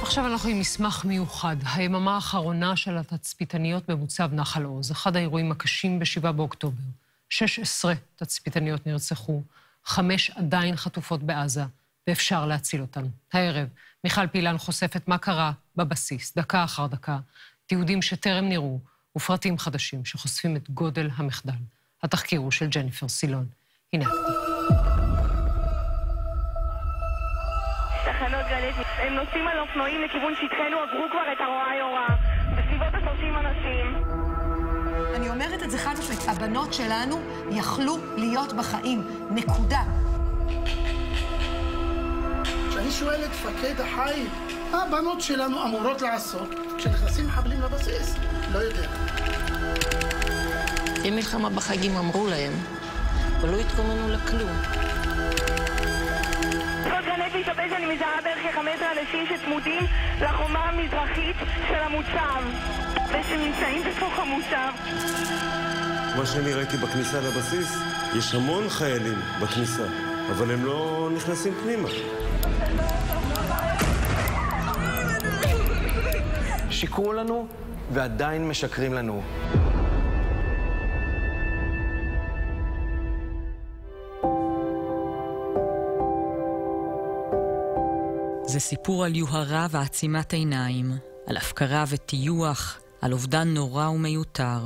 עכשיו אנחנו עם מסמך מיוחד, היממה האחרונה של התצפיתניות במוצב נחל עוז, אחד האירועים הקשים ב7 באוקטובר. 16 תצפיתניות נרצחו, 5 עדיין חטופות בעזה, ואפשר להציל אותן. הערב, מיכל פילן חושפת מה קרה בבסיס, דקה אחר דקה, תיעודים שטרם נראו, ופרטים חדשים שחושפים את גודל המחדל. התחקיר הוא של ג'ניפר סילון. הנה הכתב. תחנות גלית, הם נוסעים על אופנועים לכיוון שטחנו, עברו כבר את הרואה יורה, בסביבות 30 אנשים. אני אומרת את זה חד משמעית, הבנות שלנו יכלו להיות בחיים, נקודה. כשאני שואל את מפקד החיל, מה הבנות שלנו אמורות לעשות כשנכנסים מחבלים לבסיס? לא יודע. עם מלחמה בחגים אמרו להם, אבל לא התכוננו לכלום. להתאבד, אני מזהה בערך 15 אנשים שצמודים לחומה המזרחית של המוצב ושנמצאים בתוך המוצב. מה שאני ראיתי בכניסה לבסיס, יש המון חיילים בכניסה, אבל הם לא נכנסים פנימה. שיקרו לנו ועדיין משקרים לנו. זה סיפור על יוהרה ועצימת עיניים, על הפקרה וטיוח, על אובדן נורא ומיותר.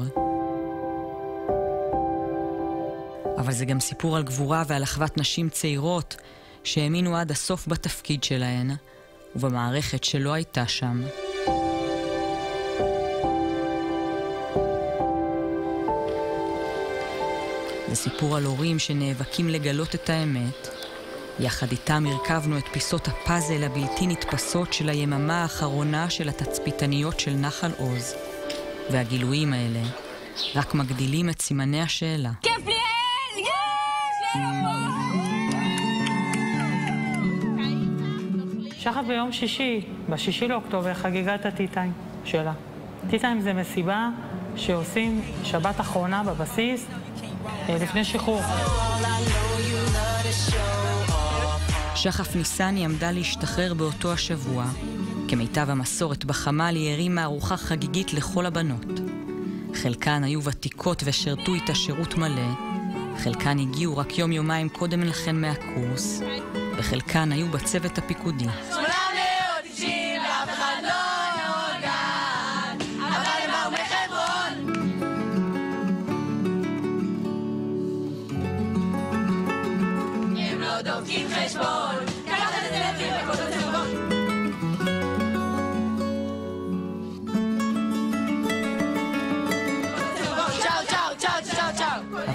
אבל זה גם סיפור על גבורה ועל אחוות נשים צעירות שהאמינו עד הסוף בתפקיד שלהן, ובמערכת שלא הייתה שם. זה סיפור על הורים שנאבקים לגלות את האמת, יחד איתם הרכבנו את פיסות הפאזל הבלתי נתפסות של היממה האחרונה של התצפיתניות של נחל עוז. והגילויים האלה רק מגדילים את סימני השאלה. כיף ליאל! יש! שחף ביום שישי, ב6 לאוקטובר, חגיגת הטיטיים שלה. טיטיים זה מסיבה שעושים שבת אחרונה בבסיס לפני שחרור. שחף ניסני עמדה להשתחרר באותו השבוע. כמיטב המסורת בחמ"ל היא הרימה ארוחה חגיגית לכל הבנות. חלקן היו ותיקות ושרתו איתה שירות מלא, חלקן הגיעו רק יום-יומיים קודם לכן מהקורס, וחלקן היו בצוות הפיקודי.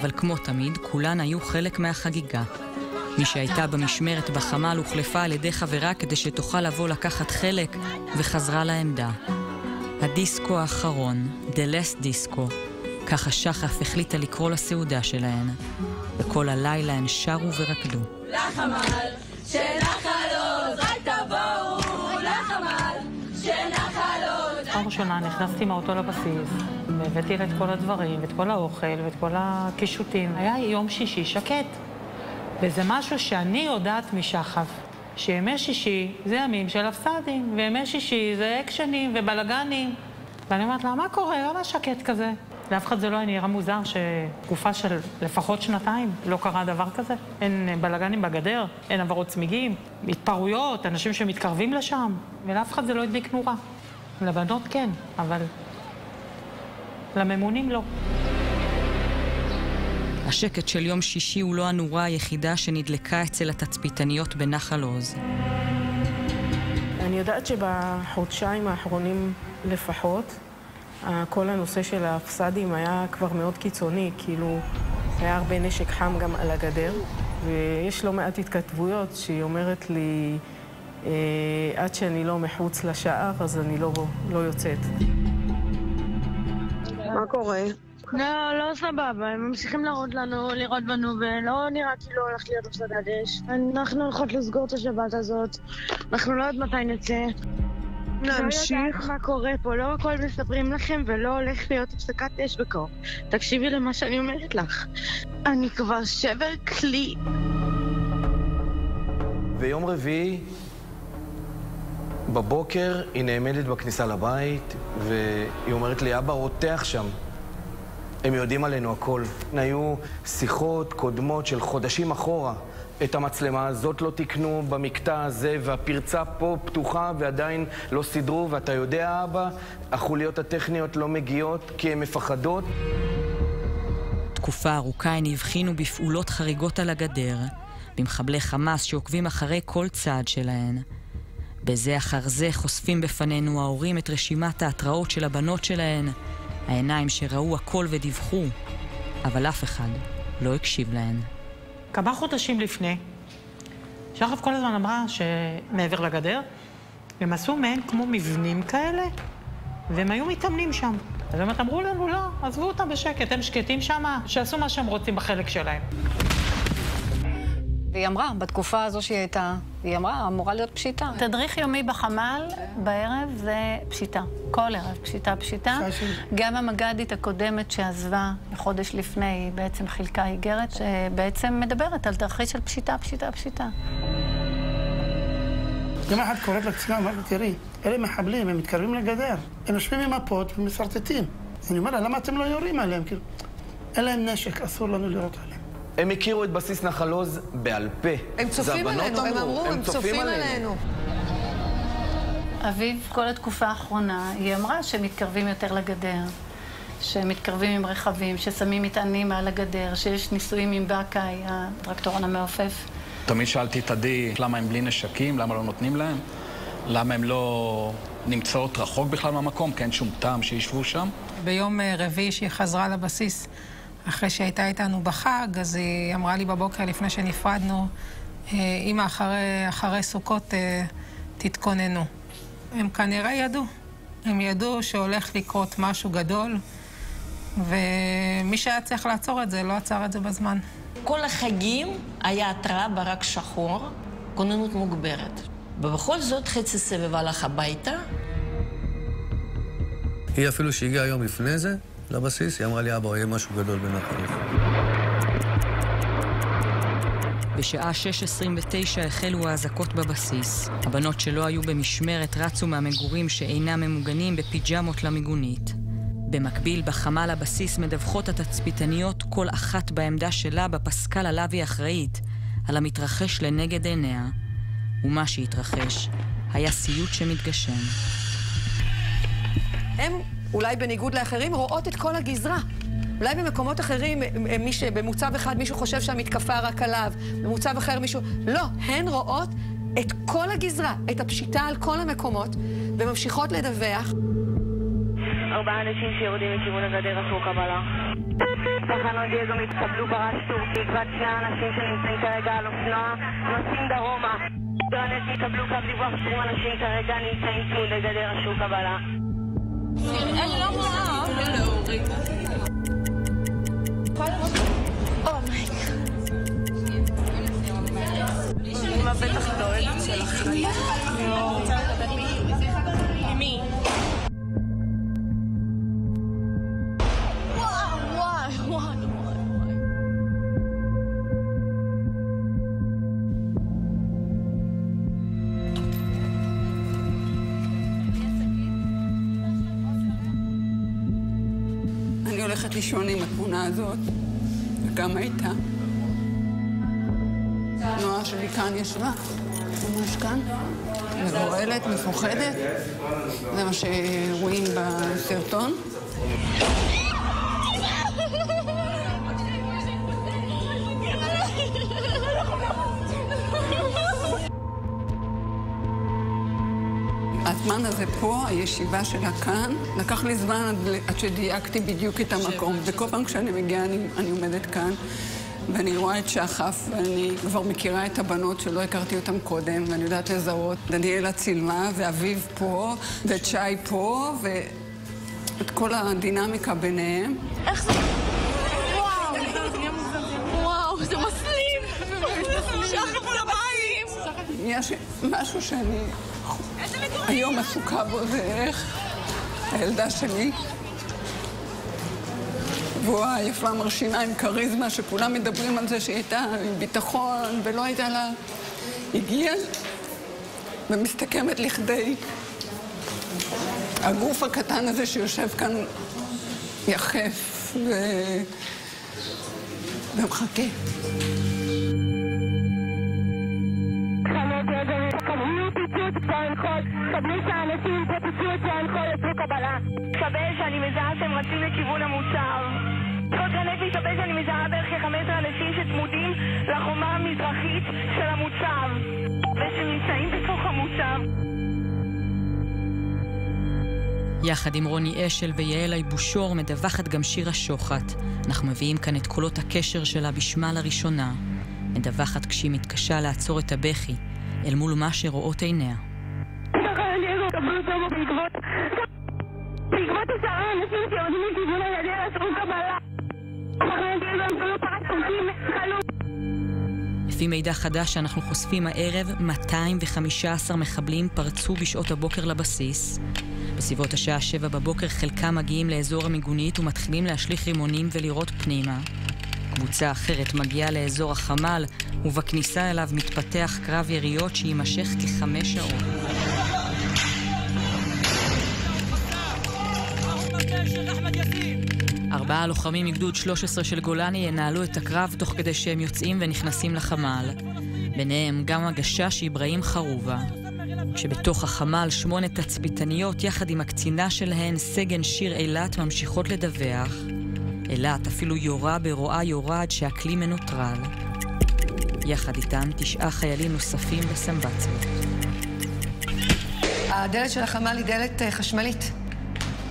אבל כמו תמיד, כולן היו חלק מהחגיגה. מי שהייתה במשמרת בחמ"ל הוחלפה על ידי חברה כדי שתוכל לבוא לקחת חלק, וחזרה לעמדה. הדיסקו האחרון, The Last Disco, ככה שחף החליטה לקרוא לסעודה שלהן. וכל הלילה הן שרו ורקדו. לחמ"ל, שנחל עוז, רק תבואו, לחמ"ל, שנחל עוז. פעם ראשונה נכנסתי מהאוטו לבסיס, והבאתי לה את כל הדברים, ואת כל האוכל, ואת כל הקישוטים. היה יום שישי שקט. וזה משהו שאני יודעת משחף, שימי שישי זה ימים של הפסדים, וימי שישי זה אקשנים ובלגנים. ואני אומרת לה, מה קורה? למה שקט כזה? לאף אחד זה לא נראה מוזר שתקופה של לפחות שנתיים לא קרה דבר כזה. אין בלגנים בגדר, אין עברות צמיגים, התפרעויות, אנשים שמתקרבים לשם, ולאף אחד זה לא הדליק נורה. לבנות כן, אבל לממונים לא. השקט של יום שישי הוא לא הנורה היחידה שנדלקה אצל התצפיתניות בנחל עוז. אני יודעת שבחודשיים האחרונים לפחות, כל הנושא של הפסדים היה כבר מאוד קיצוני, כאילו היה הרבה נשק חם גם על הגדר, ויש לא מעט התכתבויות שהיא אומרת לי, עד שאני לא מחוץ לשער, אז אני לא יוצאת. מה קורה? לא סבבה, הם ממשיכים לראות בנו, ולא נראה כאילו הולך להיות הפסקת אש. אנחנו הולכות לסגור את השבת הזאת, אנחנו לא יודעת מתי נצא. להמשיך. לא יודעת מה קורה פה, לא הכל מספרים לכם ולא הולך להיות הפסקת אש בקרוב. תקשיבי למה שאני אומרת לך. אני כבר שבר כלי. ביום רביעי בבוקר היא נעמדת בכניסה לבית והיא אומרת לי, אבא רותח שם. הם יודעים עלינו הכל. היו שיחות קודמות של חודשים אחורה. את המצלמה הזאת לא תקנו במקטע הזה, והפרצה פה פתוחה ועדיין לא סידרו, ואתה יודע, אבא, החוליות הטכניות לא מגיעות כי הן מפחדות. תקופה ארוכה הן הבחינו בפעולות חריגות על הגדר, במחבלי חמאס שעוקבים אחרי כל צעד שלהן. בזה אחר זה חושפים בפנינו ההורים את רשימת ההתראות של הבנות שלהן, העיניים שראו הכל ודיווחו, אבל אף אחד לא הקשיב להן. כמה חודשים לפני, שחף כל הזמן אמרה שמעבר לגדר, הם עשו מהן כמו מבנים כאלה, והם היו מתאמנים שם. אז הם אמרו לנו, לא, עזבו אותם בשקט, הם שקטים שם, שעשו מה שהם רוצים בחלק שלהם. והיא אמרה, בתקופה הזו שהיא הייתה, היא אמרה, אמורה להיות פשיטה. תדריך יומי בחמ"ל בערב זה פשיטה. כל ערב, פשיטה. גם המג"דית הקודמת שעזבה חודש לפני, היא בעצם חילקה איגרת, שבעצם מדברת על תרחיש של פשיטה. יום אחד קוראת לקצינה, אמרת, תראי, אלה מחבלים, הם מתקרבים לגדר. הם יושבים עם מפות ומסרטטים. אני אומר לה, למה אתם לא יורים עליהם? אין להם נשק, אסור לנו לירות עליהם. הם הכירו את בסיס נחל עוז בעל פה. הם צופים עלינו, הם אמרו, הם צופים עלינו. אביב, כל התקופה האחרונה, היא אמרה שמתקרבים יותר לגדר, שמתקרבים עם רכבים, ששמים מטענים מעל הגדר, שיש ניסויים עם בקאי, הטרקטורון המעופף. תמיד שאלתי את עדי, למה הם בלי נשקים, למה לא נותנים להם? למה הם לא נמצאות רחוק בכלל מהמקום, כי אין שום טעם שישבו שם? ביום רביעי שהיא חזרה לבסיס, אחרי שהייתה איתנו בחג, אז היא אמרה לי בבוקר לפני שנפרדנו, אמא, אחרי סוכות תתכוננו. הם כנראה ידעו. הם ידעו שהולך לקרות משהו גדול, ומי שהיה צריך לעצור את זה, לא עצר את זה בזמן. כל החגים היה התראה ברק שחור, כוננות מוגברת. ובכל זאת חצי סבב הלך הביתה. היא אפילו שהגיעה יום לפני זה, לבסיס, היא אמרה לי, אבא, יהיה משהו גדול בנחל עוז. בשעה 6:29 החלו האזעקות בבסיס. הבנות שלא היו במשמרת רצו מהמגורים שאינם ממוגנים בפיג'מות למיגונית. במקביל, בחמ"ל הבסיס מדווחות התצפיתניות כל אחת בעמדה שלה בפסקל עליו היא אחראית, על המתרחש לנגד עיניה. ומה שהתרחש היה סיוט שמתגשם. הם, אולי בניגוד לאחרים, רואות את כל הגזרה. אולי במקומות אחרים, במוצב אחד מישהו חושב שהמתקפה רק עליו, במוצב אחר מישהו... לא, הן רואות את כל הגזרה, את הפשיטה על כל המקומות, וממשיכות לדווח. 4 אנשים שיורדים מכיוון הגדר עשו קבלה. תחנות דיאגו התקבלו ברעש טורקי, כבר 2 אנשים שנמצאים כרגע על אופנוע, נוסעים דרומה. דרנט התקבלו קו דיווח 20 אנשים כרגע נמצאים צמוד לגדר עשו קבלה. אני לא רואה. אמא בטח דואגת של אחראית. אני רוצה לדבר מי? אני הולכת לישון עם התמונה הזאת, וגם הייתה. נועה שלי כאן ישבה, ממש כאן, מבוהלת, מפוחדת. זה מה שרואים בסרטון. הזמן הזה פה, הישיבה שלה כאן, לקח לי זמן עד שדייקתי בדיוק את המקום. וכל פעם כשאני מגיעה, אני עומדת כאן, ואני רואה את שחף, ואני כבר מכירה את הבנות שלא הכרתי אותן קודם, ואני יודעת לזהות. דניאלה צילמה, ואביב פה, ואת שי פה, ואת כל הדינמיקה ביניהם. איך זה? וואו, זה מסלים! שחף על הבית! יש משהו שאני היום עסוקה בו זה איך הילדה שלי, והוא היפה מרשימה עם קריזמה שכולם מדברים על זה שהיא הייתה עם ביטחון ולא הייתה לה, הגיעה ומסתכמת לכדי הגוף הקטן הזה שיושב כאן יחף ומחכה. קבלו שהאנשים פה תצאו את שהאנחול יצאו קבלה. קבל שאני מזהה שהם רצים לכיוון המוצב. קוד גנבי קבל שאני מזהה בערך כ-15 אנשים שצמודים לחומה המזרחית של המוצב ושנמצאים בתוך המוצב. יחד עם רוני אשל ויעל אייבושור מדווחת גם שירה שוחט. אנחנו מביאים כאן את קולות הקשר שלה בשמה לראשונה. מדווחת כשהיא מתקשה לעצור את הבכי אל מול מה שרואות עיניה. בעקבות 10 אנשים שיורדים מכיוון הגדר עשו קבלה. לפי מידע חדש שאנחנו חושפים הערב, 215 מחבלים פרצו בשעות הבוקר לבסיס. בסביבות השעה 7 בבוקר חלקם מגיעים לאזור המיגונית ומתחילים להשליך רימונים ולירות פנימה. קבוצה אחרת מגיעה לאזור החמ"ל, ובכניסה אליו מתפתח קרב יריות שימשך כ5 שעות. ארבעה לוחמים מגדוד 13 של גולני ינהלו את הקרב תוך כדי שהם יוצאים ונכנסים לחמ"ל. ביניהם גם הגשש אברהים חרובה. כשבתוך החמ"ל 8 תצפיתניות יחד עם הקצינה שלהן סגן שיר אילת ממשיכות לדווח. אילת אפילו יורה ברועה יורד שהכלי מנוטרל. יחד איתן 9 חיילים נוספים בסמבציות. הדלת של החמ"ל היא דלת חשמלית.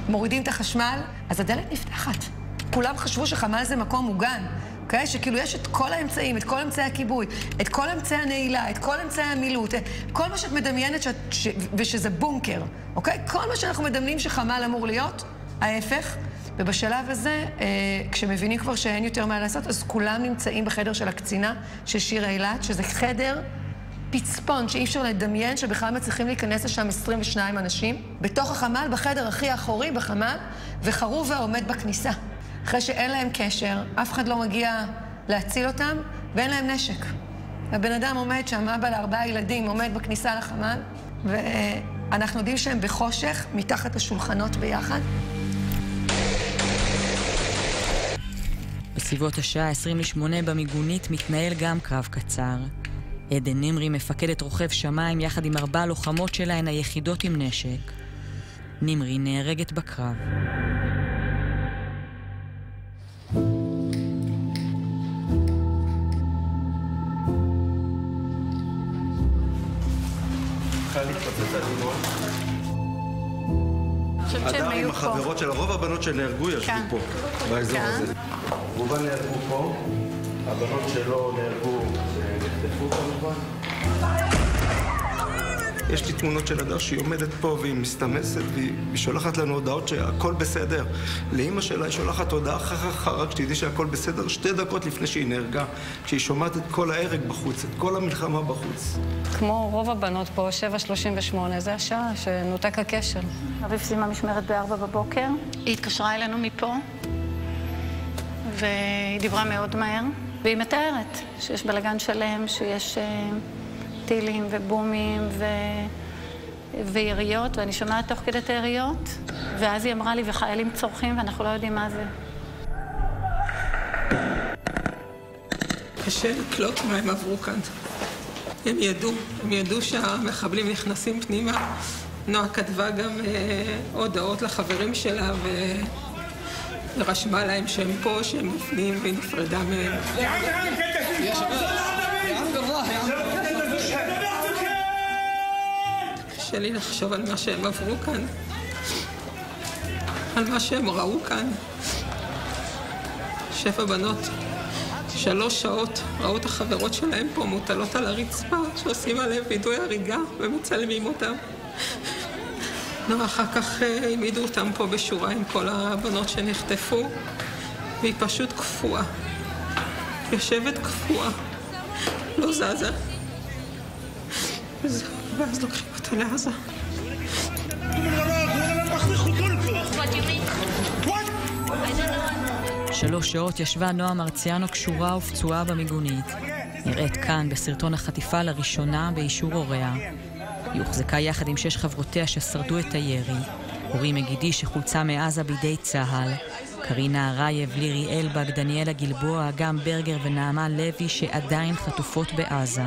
מורידים את החשמל, אז הדלת נפתחת. כולם חשבו שחמ"ל זה מקום מוגן, אוקיי? שכאילו יש את כל האמצעים, את כל אמצעי הכיבוי, את כל אמצעי הנעילה, את כל אמצעי המילוט, כל מה שאת מדמיינת ושזה בונקר, אוקיי? כל מה שאנחנו מדמיינים שחמ"ל אמור להיות, ההפך. ובשלב הזה, כשמבינים כבר שאין יותר מה לעשות, אז כולם נמצאים בחדר של הקצינה, של שיר אילת, שזה חדר פצפון, שאי אפשר לדמיין שבכלל מצליחים להיכנס לשם 22 אנשים. בתוך החמ"ל, בחדר הכי האחורי בחמ"ל, וחרובה עומד בכניסה. אחרי שאין להם קשר, אף אחד לא מגיע להציל אותם, ואין להם נשק. הבן אדם עומד שם, אבא ל4 ילדים, עומד בכניסה לחמ"ל, ואנחנו יודעים שהם בחושך, מתחת השולחנות ביחד. בסביבות השעה 28 במיגונית מתנהל גם קרב קצר. עדן נמרי מפקדת רוכב שמיים יחד עם 4 לוחמות שלהן היחידות עם נשק. נמרי נהרגת בקרב. אדם עם החברות של רוב הבנות שנהרגו ישבו פה, באזור הזה. רובן נהרגו פה, הבנות שלו נהרגו ונחטפו כמובן. יש לי תמונות של הדר שהיא עומדת פה והיא מסתמסת והיא שולחת לנו הודעות שהכל בסדר. לאמא שלה היא שולחת הודעה רק שתדעי שהכל בסדר 2 דקות לפני שהיא נהרגה, כשהיא שומעת את כל ההרג בחוץ, את כל המלחמה בחוץ. כמו רוב הבנות פה, 7:38, זה השעה שנותק הקשר. אביב סיימה משמרת ב4 בבוקר, היא התקשרה אלינו מפה, והיא דיברה מאוד מהר, והיא מתארת שיש בלגן שלם, שיש טילים ובומים ויריות, ואני שומעת תוך כדי את היריות, ואז היא אמרה לי, וחיילים צורכים, ואנחנו לא יודעים מה זה. קשה לקלוט מה הם עברו כאן. הם ידעו שהמחבלים נכנסים פנימה. נועה כתבה גם הודעות לחברים שלה, ורשמה להם שהם פה, שהם בפנים, והיא נפרדה מהם. קשה לי לחשוב על מה שהם עברו כאן, על מה שהם ראו כאן. 7 בנות, 3 שעות ראו את החברות שלהם פה מוטלות על הרצפה, שעושים עליהם וידוי הריגה ומצלמים אותם. נורא אחר כך העמידו אותם פה בשורה עם כל הבנות שנחטפו, והיא פשוט קפואה. יושבת קפואה, לא זזה. זהו. ואז לוקחים אותה לעזה. 3 שעות ישבה נועה מרציאנו קשורה ופצועה במיגונית. נראית כאן בסרטון החטיפה לראשונה באישור הוריה. היא הוחזקה יחד עם 6 חברותיה ששרדו את הירי. אורי מגידי שחולצה מעזה בידי צהל. קרינה הרייב, לירי אלבג, דניאלה גלבוע, אגם ברגר ונעמה לוי שעדיין חטופות בעזה.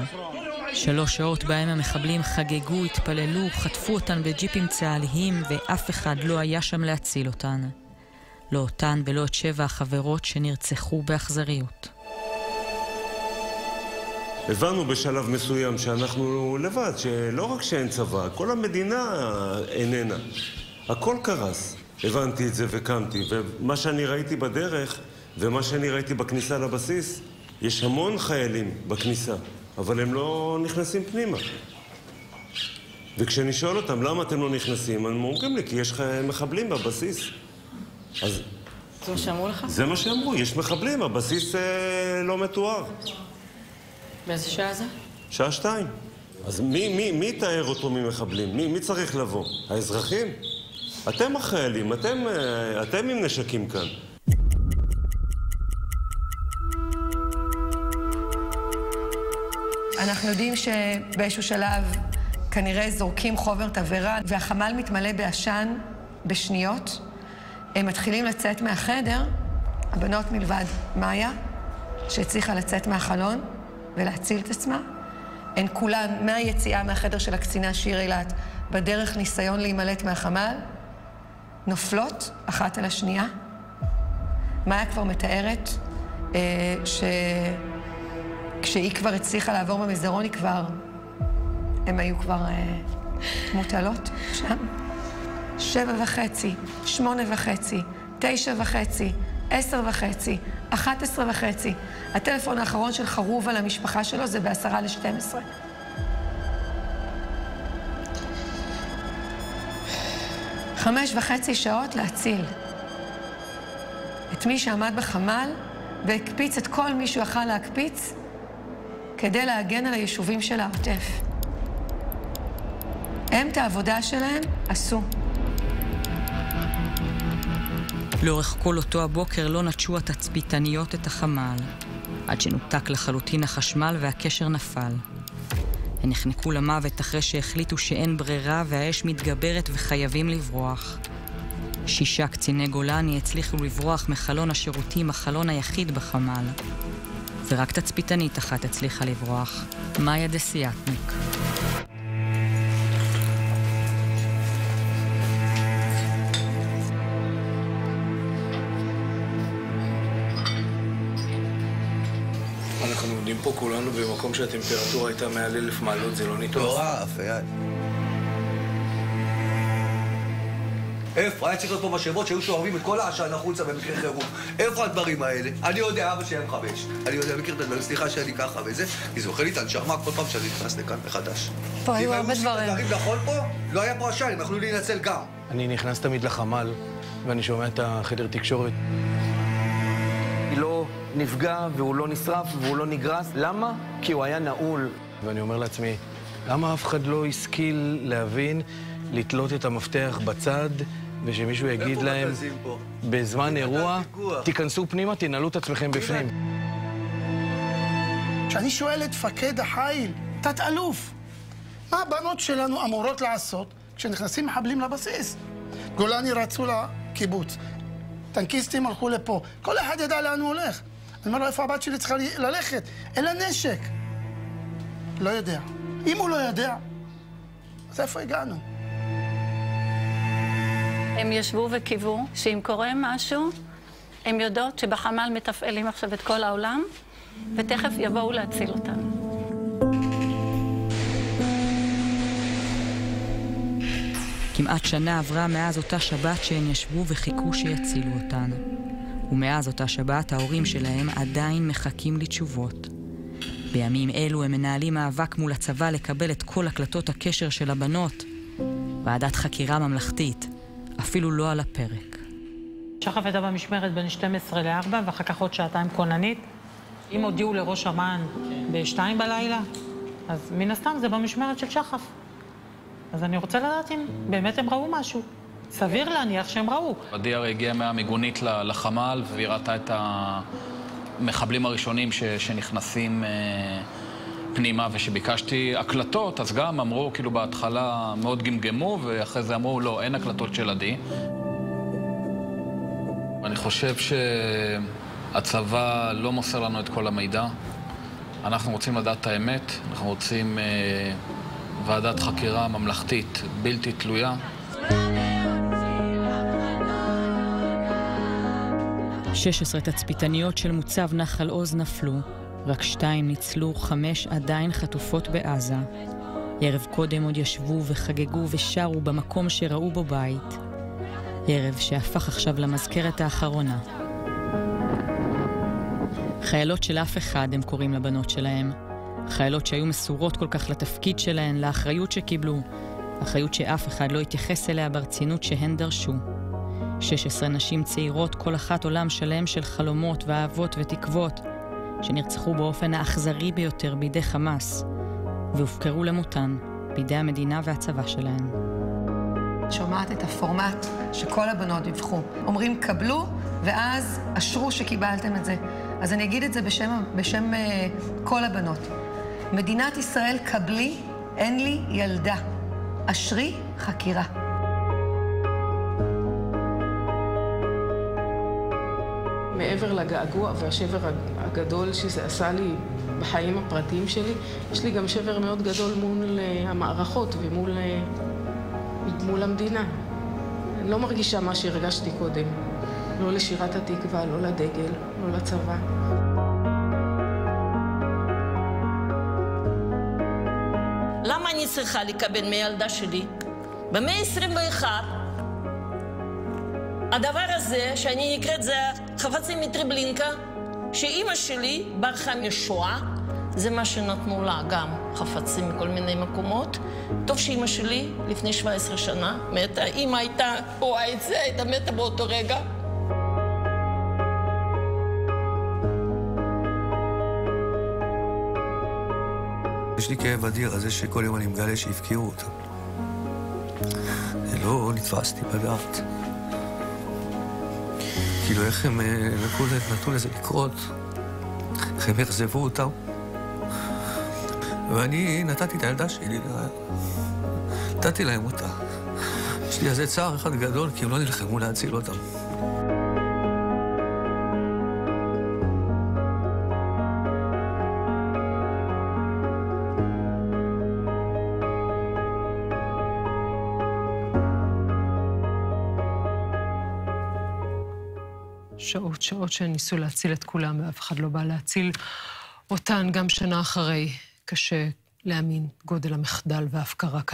3 שעות בהם המחבלים חגגו, התפללו, חטפו אותן בג'יפים צהליים ואף אחד לא היה שם להציל אותן. לא אותן ולא את 7 החברות שנרצחו באכזריות. הבנו בשלב מסוים שאנחנו לבד, שלא רק שאין צבא, כל המדינה איננה. הכל קרס. הבנתי את זה וקמתי, ומה שאני ראיתי בדרך ומה שאני ראיתי בכניסה לבסיס, יש המון חיילים בכניסה, אבל הם לא נכנסים פנימה. וכשאני שואל אותם למה אתם לא נכנסים, הם אומרים לי כי יש מחבלים בבסיס. אז זה מה שאמרו לך? זה מה שאמרו, יש מחבלים, הבסיס לא מתואר. באיזה שעה זה? שעה 2. אז מי יתאר אותו ממחבלים? מי צריך לבוא? האזרחים? אתם החיילים, אתם עם נשקים כאן. אנחנו יודעים שבאיזשהו שלב כנראה זורקים חומר תבערה והחמ"ל מתמלא בעשן בשניות. הם מתחילים לצאת מהחדר, הבנות מלבד מאיה, שהצליחה לצאת מהחלון ולהציל את עצמה. הן כולן מהיציאה מהחדר של הקצינה שיר אילת בדרך ניסיון להימלט מהחמ"ל, נופלות אחת על השנייה. מאיה כבר מתארת כשהיא כבר הצליחה לעבור במסדרון, הם היו כבר מוטלות שם. 7:30, 8:30, 9:30, 10:30, 11:30. הטלפון האחרון של חרוב על המשפחה שלו זה ב10:50. 5.5 שעות להציל את מי שעמד בחמ"ל והקפיץ את כל מי שהוא יכל להקפיץ כדי להגן על היישובים של העוטף. הם את העבודה שלהם עשו. לאורך כל אותו הבוקר לא נטשו התצפיתניות את החמ"ל, עד שנותק לחלוטין החשמל והקשר נפל. הן נחנקו למוות אחרי שהחליטו שאין ברירה והאש מתגברת וחייבים לברוח. 6 קציני גולני הצליחו לברוח מחלון השירותים, החלון היחיד בחמ"ל. ורק תצפיתנית אחת הצליחה לברוח, מאיה דסיאטניק. אנחנו עומדים פה כולנו במקום שהטמפרטורה הייתה מעל 1000 מעלות, זה לא נתפס. מטורף, איפה? היה צריך להיות פה משאבות שהיו שואבים את כל העשן החוצה במקרה חירום. איפה הדברים האלה? אני יודע, אבא שהיה מחבש. אני יודע, מכיר את הדברים, סליחה שאני ככה וזה, כי זה אוכל לי את הנשמה כל פעם שאני נכנס לכאן מחדש. פה היו הרבה דברים. אם היו נכון פה, לא היה פה עשן, הם יכלו להינצל גם. אני נכנס תמיד לחמ"ל, ואני שומע את החדר תקשורת. היא לא נפגע, והוא לא נשרף, והוא לא נגרס. למה? כי הוא היה נעול. ואני אומר לעצמי, למה אף אחד לא השכיל להבין, לתלות את המפתח בצד, ושמישהו יגיד להם, בזמן אירוע, תיכנסו פנימה, תנעלו את עצמכם בפנים. כשאני שואל את מפקד החיל, תת-אלוף, מה הבנות שלנו אמורות לעשות כשנכנסים מחבלים לבסיס? גולני רצו לקיבוץ, טנקיסטים הלכו לפה, כל אחד ידע לאן הוא הולך. אני אומר לו, איפה הבת שלי צריכה ללכת? אין לה נשק. לא יודע. אם הוא לא יודע, אז איפה הגענו? הם ישבו וקיוו שאם קורה משהו, הם יודעות שבחמ"ל מתפעלים עכשיו את כל העולם, ותכף יבואו להציל אותם. כמעט שנה עברה מאז אותה שבת שהן ישבו וחיכו שיצילו אותן. ומאז אותה שבת ההורים שלהם עדיין מחכים לתשובות. בימים אלו הם מנהלים מאבק מול הצבא לקבל את כל הקלטות הקשר של הבנות. ועדת חקירה ממלכתית, אפילו לא על הפרק. שחף הייתה במשמרת בין 12 ל-4, ואחר כך עוד שעתיים כוננית. אם הודיעו לראש אמ"ן ב-2 בלילה, אז מן הסתם זה במשמרת של שחף. אז אני רוצה לדעת אם באמת הם ראו משהו. סביר להניח שהם ראו. עדי הרי הגיעה מהמיגונית לחמ"ל, והיא ראתה את המחבלים הראשונים שנכנסים פנימה, ושביקשתי הקלטות, אז גם אמרו, כאילו בהתחלה מאוד גמגמו, ואחרי זה אמרו, לא, אין הקלטות של עדי. אני חושב שהצבא לא מוסר לנו את כל המידע. אנחנו רוצים לדעת את האמת, אנחנו רוצים ועדת חקירה ממלכתית בלתי תלויה. 16 תצפיתניות של מוצב נחל עוז נפלו, רק 2 ניצלו, 5 עדיין חטופות בעזה. ערב קודם עוד ישבו וחגגו ושרו במקום שראו בו בית. ערב שהפך עכשיו למזכרת האחרונה. חיילות של אף אחד הם קוראים לבנות שלהם. חיילות שהיו מסורות כל כך לתפקיד שלהן, לאחריות שקיבלו. אחריות שאף אחד לא התייחס אליה ברצינות שהן דרשו. 16 נשים צעירות, כל אחת עולם שלם של חלומות ואהבות ותקוות, שנרצחו באופן האכזרי ביותר בידי חמאס, והופקרו למותן בידי המדינה והצבא שלהן. שומעת את הפורמט שכל הבנות דיווחו. אומרים קבלו, ואז אשרו שקיבלתם את זה. אז אני אגיד את זה בשם כל הבנות. מדינת ישראל קבלי, אין לי ילדה. אשרי חקירה. מעבר לגעגוע והשבר הגדול שזה עשה לי בחיים הפרטיים שלי, יש לי גם שבר מאוד גדול מול המערכות ומול המדינה. אני לא מרגישה מה שהרגשתי קודם. לא לשירת התקווה, לא לדגל, לא לצבא. למה אני צריכה לקבל מילדה שלי? במאה ה-21, הדבר הזה, שאני נקראת זה חפצים מטריבלינקה, שאימא שלי ברחה משואה, זה מה שנתנו לה גם חפצים מכל מיני מקומות. טוב שאימא שלי לפני 17 שנה מתה, אימא הייתה רואה את זה, הייתה מתה באותו רגע. יש לי כאב אדיר על זה שכל יום אני מגלה שהפקירו אותם. לא נתפסתי בדעת. כאילו איך הם נתנו לזה לקרות, איך הם החזבו אותם. ואני נתתי את הילדה שלי, נתתי להם אותה. יש לי איזה צער אחד גדול, כי הם לא נלחמו להציל אותם. שעות שניסו להציל את כולם, ואף אחד לא בא להציל אותן גם שנה אחרי. קשה להאמין גודל המחדל וההפקרה כאן.